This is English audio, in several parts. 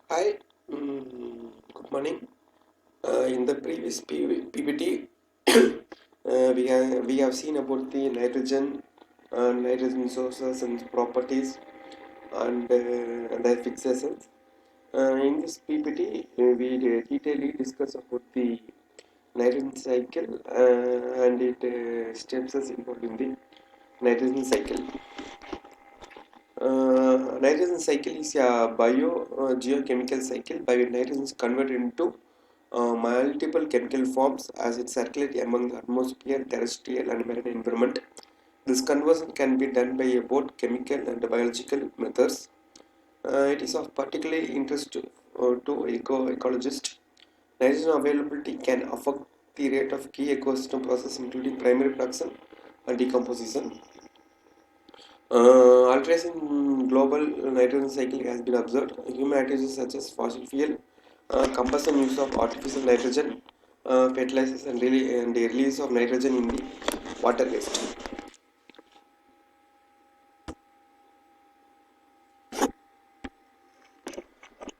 Hi, good morning. In the previous PPT, we have seen about the nitrogen sources and properties and their fixations. In this PPT, we detailedly discuss about the nitrogen cycle and it steps us involved in the nitrogen cycle. Nitrogen cycle is a geochemical cycle by which nitrogen is converted into multiple chemical forms as it circulates among the atmosphere, terrestrial, and marine environment. This conversion can be done by both chemical and biological methods. It is of particular interest to ecologists. Nitrogen availability can affect the rate of key ecosystem processes, including primary production and decomposition. Alteration in global nitrogen cycle has been observed. Human activities such as fossil fuel, combustion use of artificial nitrogen, fertilizers, and the release of nitrogen in the water waste.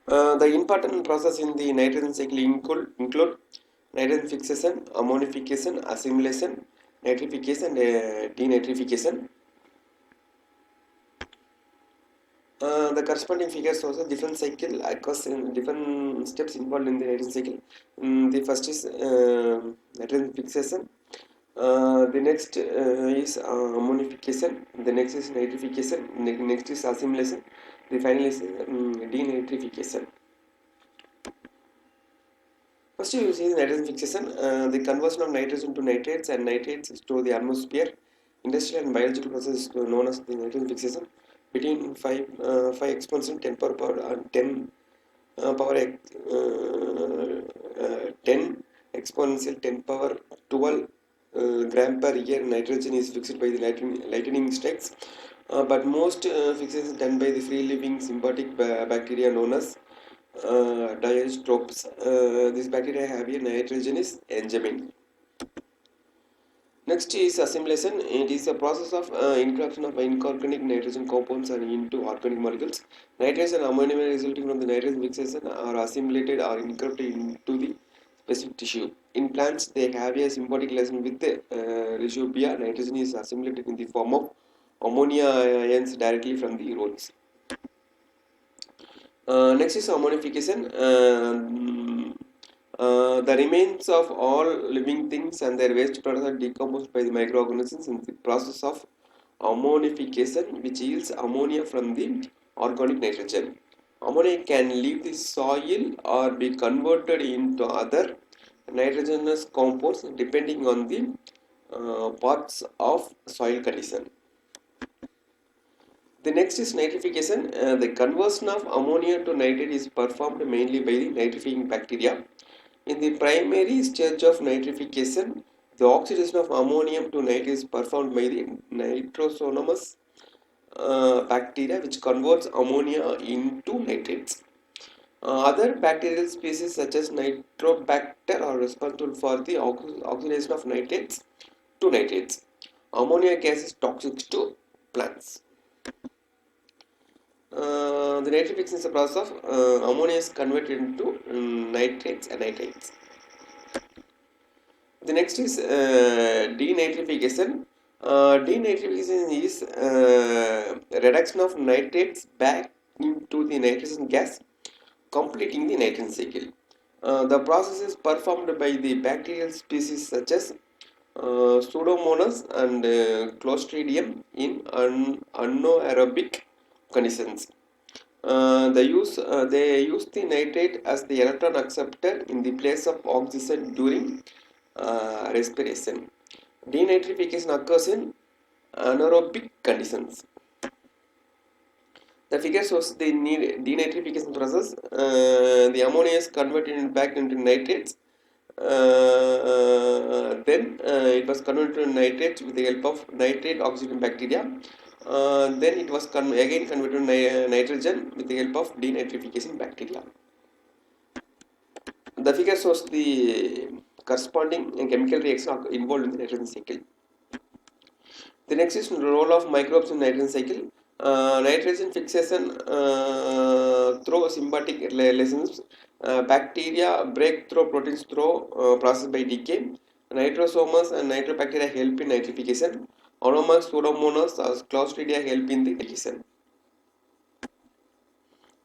The important process in the nitrogen cycle include nitrogen fixation, ammonification, assimilation, nitrification, and denitrification. The corresponding figures shows a different cycle across different steps involved in the nitrogen cycle. The first is nitrogen fixation. The next is ammonification. The next is nitrification. Next is assimilation. The final is denitrification. First, you see the nitrogen fixation. The conversion of nitrogen to nitrates and nitrates to the atmosphere. Industrial and biological process is known as the nitrogen fixation. Between 5 exponential 10 power and 10 power 10 exponential 10 power 12 gram per year nitrogen is fixed by the lightning strikes. But most fixation is done by the free living symbiotic bacteria known as diastropes. This bacteria have a nitrogenous enzyme. Next is assimilation. It is a process of incorporation of inorganic nitrogen compounds and into organic molecules. Nitrates and ammonia resulting from the nitrogen fixation are assimilated or incorporated into the specific tissue. In plants, they have a symbiotic relation with the rhizobia. Nitrogen is assimilated in the form of ammonia ions directly from the roots. Next is ammonification. The remains of all living things and their waste products are decomposed by the microorganisms in the process of ammonification, which yields ammonia from the organic nitrogen. Ammonia can leave the soil or be converted into other nitrogenous compounds depending on the parts of soil condition. The next is nitrification. The conversion of ammonia to nitrate is performed mainly by the nitrifying bacteria. In the primary stage of nitrification, the oxidation of ammonium to nitrate is performed by the nitrosomonas bacteria, which converts ammonia into nitrates. Other bacterial species such as Nitrobacter are responsible for the oxidation of nitrates to nitrates. Ammonia gas is toxic to plants. The nitrification is a process of ammonia is converted into nitrates and nitrates. The next is denitrification. Denitrification is reduction of nitrates back into the nitrogen gas, completing the nitrogen cycle. The process is performed by the bacterial species such as Pseudomonas and Clostridium in anaerobic conditions. They use the nitrate as the electron acceptor in the place of oxygen during respiration. Denitrification occurs in anaerobic conditions. The figure shows the denitrification process. The ammonia is converted back into nitrates. Then it was converted to nitrates with the help of nitrate oxidizing bacteria. Then it was again converted to nitrogen with the help of denitrification bacteria. The figure shows the corresponding chemical reaction involved in the nitrogen cycle. The next is the role of microbes in nitrogen cycle. Nitrogen fixation through symbiotic relations. Bacteria break through proteins through process by decay. Nitrosomes and nitrobacteria help in nitrification. Monomers, pseudomonas, Clostridia help in the digestion.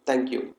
Thank you.